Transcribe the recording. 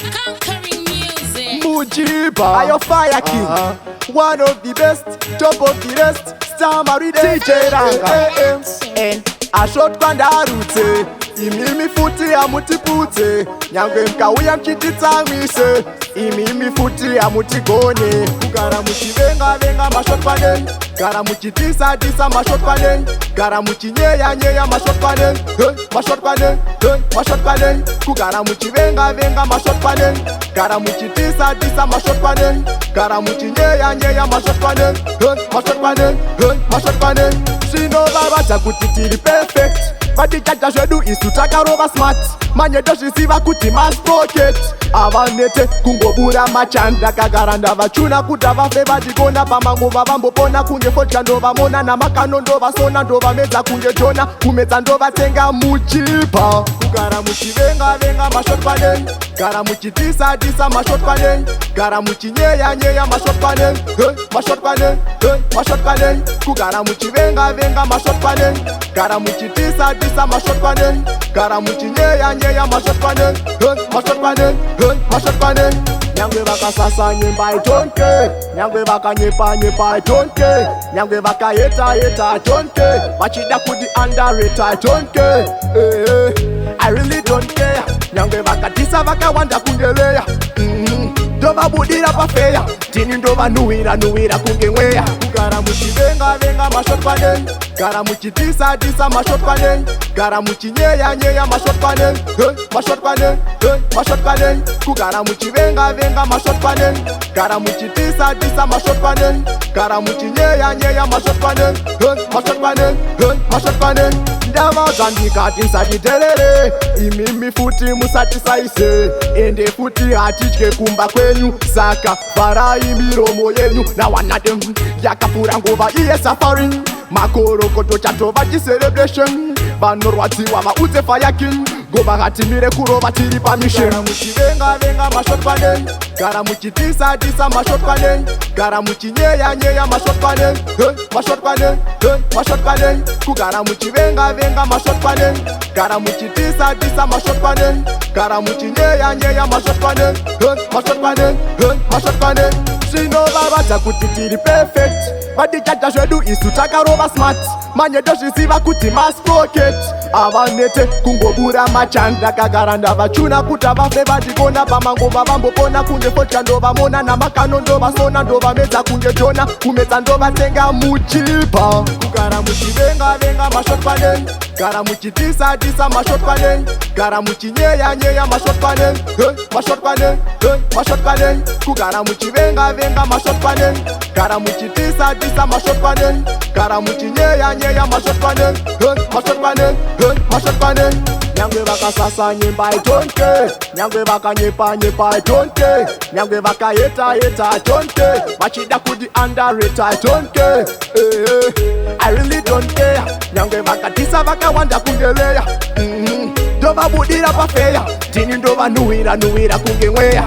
Conquering music. Mujiba, I your fire king. One of the best, top of the rest. Star married DJ Ranga. And a shot kwandarute. Imimi futi ya mutipute. Nyangwe mkawia mchititangwise. Imimi futi ya mutigone. Kugara muchivenga venga mashot pane. Gara muchitisa tisa mashot pane. Gara muchinyeya nyeya mashot pane. Mashot pane, mashot pane. Kugara muchivenga venga mashot pane. Gara muchitisa tisa mashot pane. Gara muchinyeya nyeya mashot pane. Mashot pane, mashot pane. Sino baba chakutitiri perfect. But chacha shedu isu takarova smart. Manye doshisiva kuti mass pocket. Avanete kungobura machanda kagaranda vachuna kuta vafe vachigona pamanguva vambopona kunge fotya ndova mona namakano ndova sona ndova medza kunge jona kumedza ndova tenga muchipa kugara muchivenga venga mashot pane gara muchitisa tisa mashot pane gara muchinyeya nyeya mashot pane mashot pane mashot pane kugara muchivenga venga mashot pane gara muchitisa tisa mashot pane gara muchinyeya nyeya mashot pane mashot pane mashot pane nyangwe vakasasa nyemba itonke nyangwe vakanyepa nyepa itonke nyangwe vakayeta yeta itonke vachida kudi underrate itonke I really don't care nyangwe vakatisa vakawanda kundeleya ndova budira pafeya tini ndova nuwira kunge mweya kugara muchivenga venga mashot pane gara muchitisa tisa mashot pane gara muchinyeya nyeya mashot pane mashot pane mashot pane kugara muchivenga venga mashot pane gara muchitisa tisa mashot pane gara muchinyeya nyeya mashot pane mashot pane mashot pane ndava zandikati nsatiterere imimi futi musatisaise ende futi hatitye kumba kwenyu saka varai miromo yenyu nawanadem yakapfura nguva iye safari makorokoto chatova chicelebration vanorwadziwa vaudze fayakin ngova hatimire kurova tiri pamishen gara muchivenga venga mashot pane gara muchitisa tisa mashot pane gara muchinyeya nyeya mashot pane mashot pane mashot pane kugara muchivenga venga mashot pane gara muchitisa tisa mashot pane gara muchinyeya nyeya mashot pane mashot pane mashot pane sino vavadza kuti tiri perfect vadichacha zvedu isu takarova smart manye dozvisiva kuti mass pocket avanete kungobura machanda kagara ndavachuna kuta vafe vachigona pamanguva vambopona kunge fotya ndovamona namakano ndovasona ndovamedza kunge jona kumedza ndovatenga muchipa kugara muchivenga venga mashot pane gara muchitisa tisa mashot pane gara muchinyeya nyeya mashot pane mashot pane mashot pane kugara muchivenga venga mashot pane gara muchitisa tisa mashot pane gara muchinyeya nyeya mashot pane mashot pane mashot pane nyangwe vakasasa nyemba itonke nyangwe vakanyepa nyepa itonke nyangwe vakayeta yeta itonke vachida kudi underrate itonke I really don't care nyangwe vakatisa vakawanda kundeleya ndova budira pafeya tini ndova nuwira kunge mweya